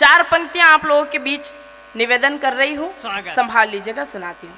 4 पंक्तियां आप लोगों के बीच निवेदन कर रही हूँ, संभाल लीजिएगा, सुनाती हूँ।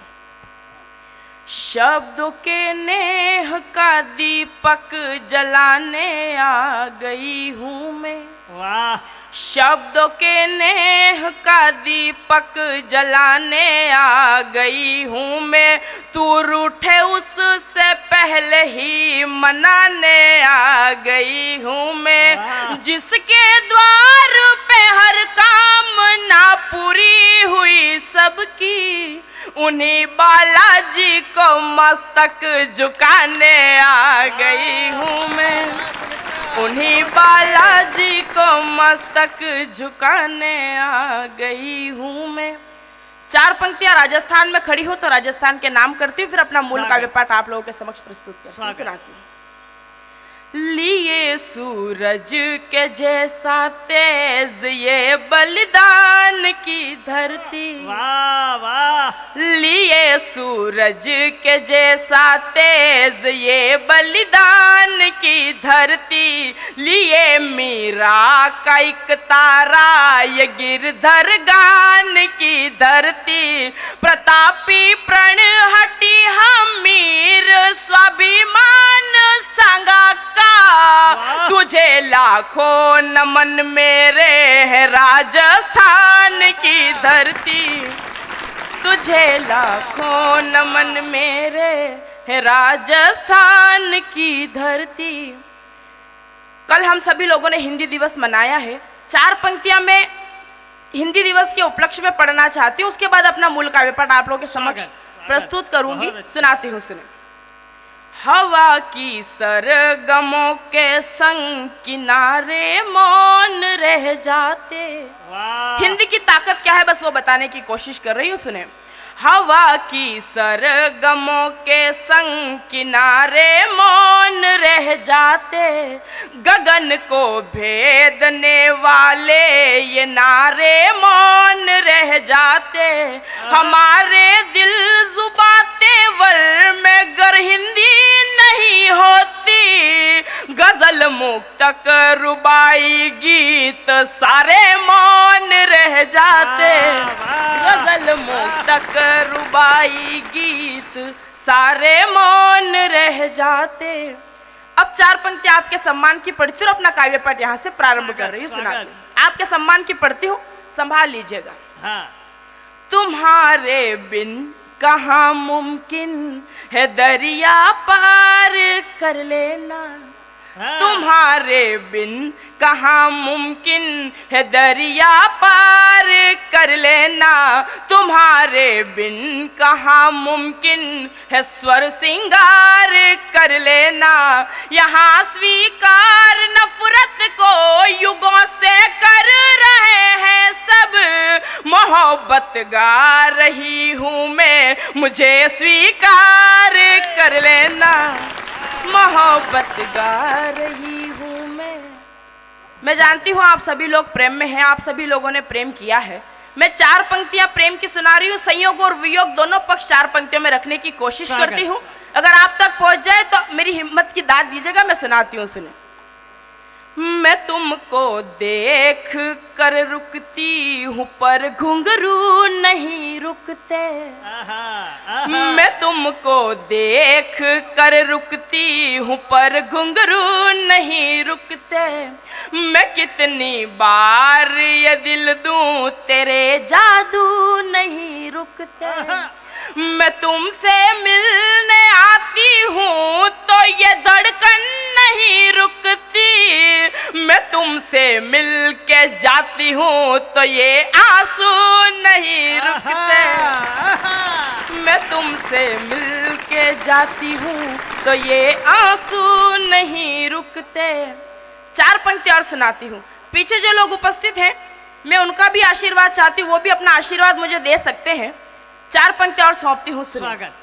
शब्दों के नेह का दीपक जलाने आ गई हूँ मैं। वाह। शब्दों के नेह का दीपक जलाने आ गई हूँ मैं। तू रूठे उससे पहले ही मनाने आ गई हूँ मैं। जिसके द्वार पे हर कामना पूरी हुई सबकी, उन्हीं बालाजी को मस्तक झुकाने आ गई हूँ मैं। उन्हीं बालाजी को मस्तक झुकाने आ गई हूँ मैं। 4 पंक्तियां राजस्थान में खड़ी हो तो राजस्थान के नाम करती हूँ, फिर अपना मूल काव्य पाठ आप लोगों के समक्ष प्रस्तुत करती हूँ, सुनाती हूँ। लिए सूरज के जैसा तेज ये बलिदान की धरती। वाह वाह। लिए सूरज के जैसा तेज ये बलिदान की धरती। लिए मीरा का एक तारा ये गिरधर गान की धरती। प्रतापी प्रण हटी हमीर स्वाभिमान संगा का। तुझे लाखों नमन मेरे है राजस्थान की धरती। तुझे लाखों नमन मेरे है राजस्थान की धरती। कल हम सभी लोगों ने हिंदी दिवस मनाया है। 4 पंक्तियां मैं हिंदी दिवस के उपलक्ष्य में पढ़ना चाहती हूँ, उसके बाद अपना मूल काव्य पाठ आप लोगों के समक्ष प्रस्तुत करूंगी, सुनाती हूँ, सुने। हवा की सरगमों के संग किनारे मौन रह जाते। हिंदी की ताकत क्या है बस वो बताने की कोशिश कर रही हूँ, सुने। हवा की सरगमों के संग किनारे मौन रह जाते। गगन को भेदने वाले ये नारे मौन रह जाते। हमारे दिल जुबां तेवर में गर हिंदी नहीं होती। गजल मुक्तक रुबाई गीत सारे मौन रह जाते। गजल मुक्तक रुबाई गीत सारे मौन रह जाते। अब 4 पंक्तियां आपके सम्मान की पढ़ती हूँ और अपना काव्य पाठ यहाँ से प्रारंभ कर रही हूँ, सुनाती हूँ। आपके सम्मान की पढ़ती हूँ, संभाल लीजिएगा। हाँ। तुम्हारे बिन कहाँ मुमकिन है दरिया पार कर लेना। तुम्हारे बिन कहाँ मुमकिन है दरिया पार कर लेना। तुम्हारे बिन कहाँ मुमकिन है स्वर सिंगार कर लेना। यहाँ स्वीकार नफरत को युगों से कर रहे हैं सब। मोहब्बत गा रही हूँ मैं, मुझे स्वीकार कर लेना। मोहब्बत गा रही हूँ मैं जानती हूँ आप सभी लोग प्रेम में हैं, आप सभी लोगों ने प्रेम किया है। मैं 4 पंक्तियां प्रेम की सुना रही हूँ, संयोग और वियोग दोनों पक्ष 4 पंक्तियों में रखने की कोशिश करती हूँ। अगर आप तक पहुंच जाए तो मेरी हिम्मत की दाद दीजिएगा, मैं सुनाती हूँ, सुने। मैं तुमको देख कर रुकती हूँ पर घुंघरू नहीं रुकते। मैं तुमको देख कर रुकती हूँ पर घुंघरू नहीं रुकते। मैं कितनी बार ये दिल दूं तेरे जादू नहीं रुकते। मैं तुमसे मिलने आती हूँ तो ये धड़कन नहीं रुकती। मैं तुमसे मिल के जाती हूँ तो ये आंसू नहीं रुकते। मैं तुमसे मिल के जाती हूँ तो ये आंसू नहीं रुकते। 4 पंक्ति और सुनाती हूँ। पीछे जो लोग उपस्थित हैं मैं उनका भी आशीर्वाद चाहती हूँ, वो भी अपना आशीर्वाद मुझे दे सकते हैं। 4 पंक्ति और सौंपती हूँ, स्वागत।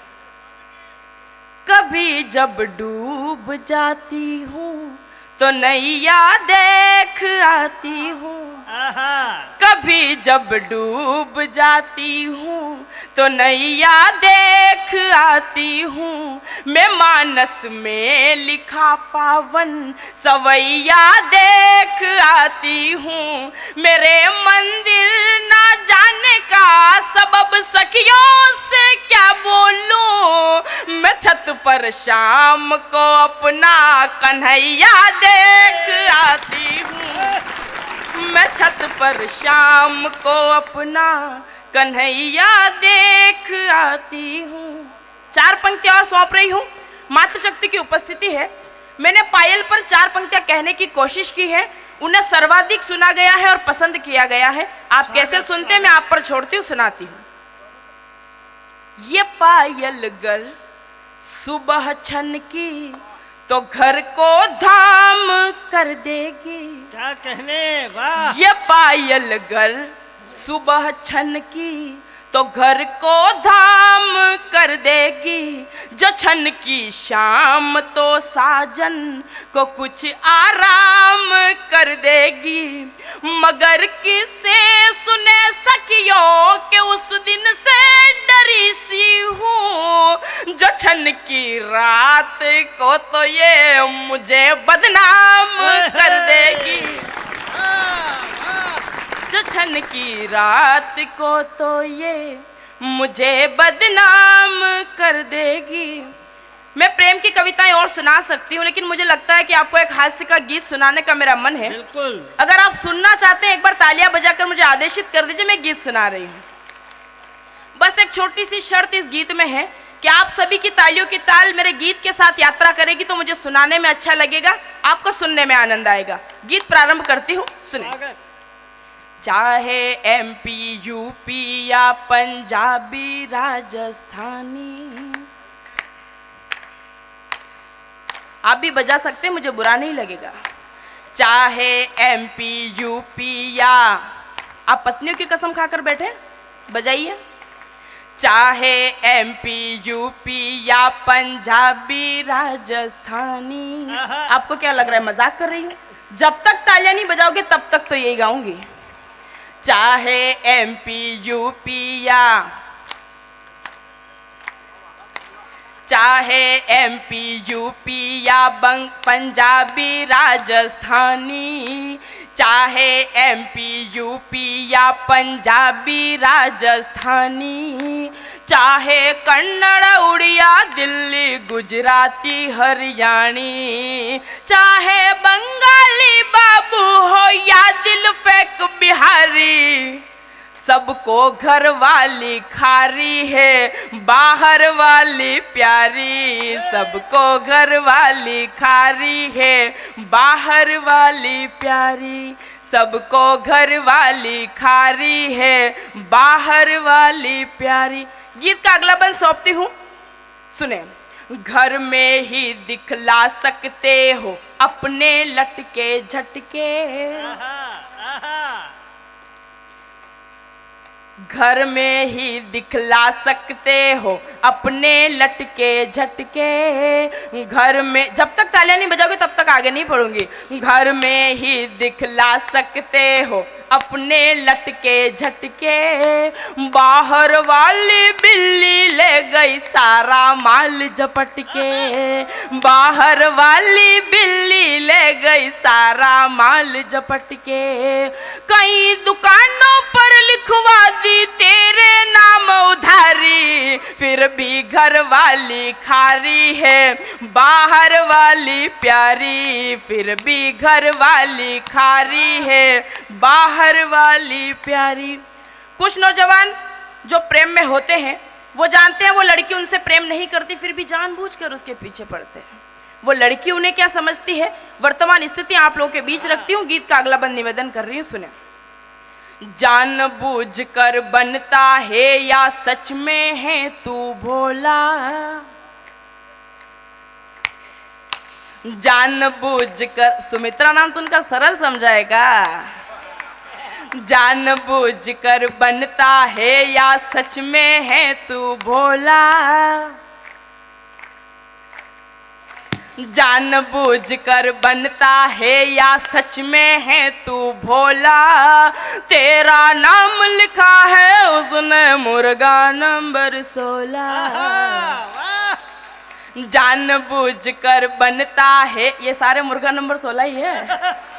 कभी जब डूब जाती हूँ तो नैया देख आती हूँ। कभी जब डूब जाती हूँ तो नैया देख आती हूँ, मैं मानस में लिखा पावन सवैया देख आती हूँ। मेरे मंदिर ना जाने का सबब सखियों से क्या बोलूं, मैं छत पर शाम को अपना कन्हैया देख आती हूँ, मैं छत पर शाम को अपना कन्हैया देख आती हूँ। 4 पंक्तियां और सौंप रही हूँ। मातृशक्ति की उपस्थिति है। मैंने पायल पर 4 पंक्तियां कहने की कोशिश की है, उन्हें सर्वाधिक सुना गया है और पसंद किया गया है। आप कैसे सुनते हैं मैं आप पर छोड़ती हूँ, सुनाती हूँ। ये पायल गर सुबह छन की तो घर को धाम कर देगी। क्या कहने, वाह। ये पायल गर सुबह छन की तो घर को धाम कर देगी, जो छन की शाम तो साजन को कुछ आराम कर देगी। मगर किसे सुने सखियों के उस दिन से डरी सी हूँ, जो छन की रात को तो ये मुझे बदनाम कर देगी, जो छन की रात को तो ये मुझे बदनाम कर देगी। मैं प्रेम की कविताएं और सुना सकती हूँ, लेकिन मुझे लगता है कि आपको एक हास्य का गीत सुनाने का मेरा मन है। बिल्कुल। अगर आप सुनना चाहते हैं एक बार तालियां बजाकर मुझे आदेशित कर दीजिए, मैं गीत सुना रही हूँ। बस एक छोटी सी शर्त इस गीत में है कि आप सभी की तालियों की ताल मेरे गीत के साथ यात्रा करेगी तो मुझे सुनाने में अच्छा लगेगा, आपको सुनने में आनंद आएगा। गीत प्रारंभ करती हूँ, सुनिए। चाहे एमपी यूपी या पंजाबी राजस्थानी, आप भी बजा सकते हैं, मुझे बुरा नहीं लगेगा। चाहे एमपी यूपी या, आप पत्नियों की कसम खाकर बैठे, बजाइए। चाहे एमपी यूपी या पंजाबी राजस्थानी, आपको क्या लग रहा है मजाक कर रही हूँ? जब तक तालियां नहीं बजाओगे तब तक तो यही गाऊंगी। चाहे एमपी यूपी या, चाहे एमपी यूपी या पंजाबी राजस्थानी, चाहे एमपी यूपी या पंजाबी राजस्थानी, चाहे कन्नड़ उड़िया दिल्ली गुजराती हरियाणी, चाहे बंगाली बाबू हो या दिल फेंक बिहारी, सबको घर वाली खारी है बाहर वाली प्यारी, सबको घर वाली खारी है बाहर वाली प्यारी, सबको घर वाली खारी है बाहर वाली प्यारी। गीत का अगला बंद सौंपती हूँ, सुने। घर में ही दिखला सकते हो अपने लटके झटके, घर में ही दिखला सकते हो अपने लटके झटके, घर में, जब तक तालियां नहीं बजाओगे तब तक आगे नहीं पढ़ूंगी। घर में ही दिखला सकते हो अपने लटके झटके, बाहर वाली बिल्ली ले गई सारा माल झपट के, बाहर वाली बिल्ली ले गई सारा माल झपट के, कई दुकानों पर लिखवा दी तेरे नाम उधारी, फिर भी घर वाली खारी है बाहर वाली प्यारी, फिर भी घर वाली खारी है बाहर वाली प्यारी। कुछ नौजवान जो प्रेम में होते हैं वो जानते हैं वो लड़की उनसे प्रेम नहीं करती, फिर भी जानबूझकर उसके पीछे पड़ते हैं। वो लड़की उन्हें क्या समझती है, वर्तमान स्थिति आप लोगों के बीच रखती हूँ। गीत का अगला बंद निवेदन कर रही हूँ, सुने। जानबूझकर बनता है या सच में है तू भोला, जानबूझकर, सुमित्रा नाम सुनकर सरल समझाएगा। जानबूझकर बनता है या सच में है तू भोला, जानबूझकर बनता है या सच में है तू भोला, तेरा नाम लिखा है उसने मुर्गा नंबर 16। वाह जानबूझकर बनता है, ये सारे मुर्गा नंबर 16 ही है।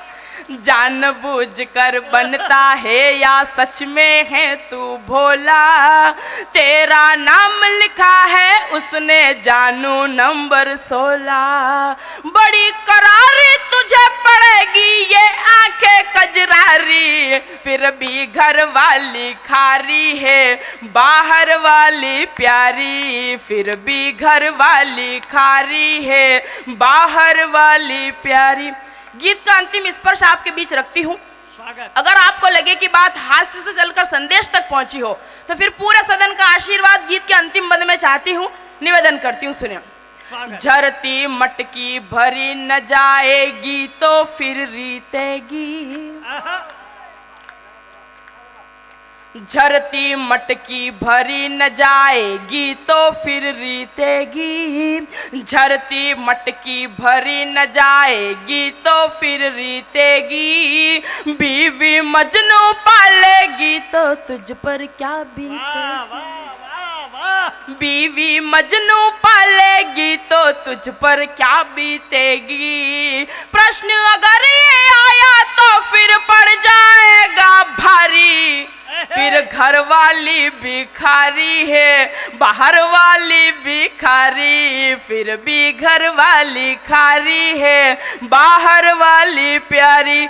जानबूझकर बनता है या सच में है तू भोला, तेरा नाम लिखा है उसने जानू नंबर 16। बड़ी करारी तुझे पड़ेगी ये आंखें कजरारी, फिर भी घर वाली खारी है बाहर वाली प्यारी, फिर भी घर वाली खारी है बाहर वाली प्यारी। गीत का अंतिम स्पर्श आपके बीच रखती हूँ। स्वागत। अगर आपको लगे कि बात हास्य से चलकर संदेश तक पहुंची हो तो फिर पूरे सदन का आशीर्वाद गीत के अंतिम पद में चाहती हूँ, निवेदन करती हूँ, सुनिए। स्वागत। झरती मटकी भरी न जाएगी तो फिर रीतेगी, झरती मटकी भरी न जाएगी तो फिर रीतेगी, झरती मटकी भरी न जाएगी तो फिर रीतेगी, बीवी मजनू पालेगी तो तुझ पर क्या बीतेगी, बीवी मजनू पालेगी तो तुझ पर क्या बीतेगी। प्रश्न अगर ये आया तो फिर पड़ जाएगा भारी, फिर घर वाली भिखारी है बाहर वाली भिखारी, फिर भी घर वाली खारी है बाहर वाली प्यारी।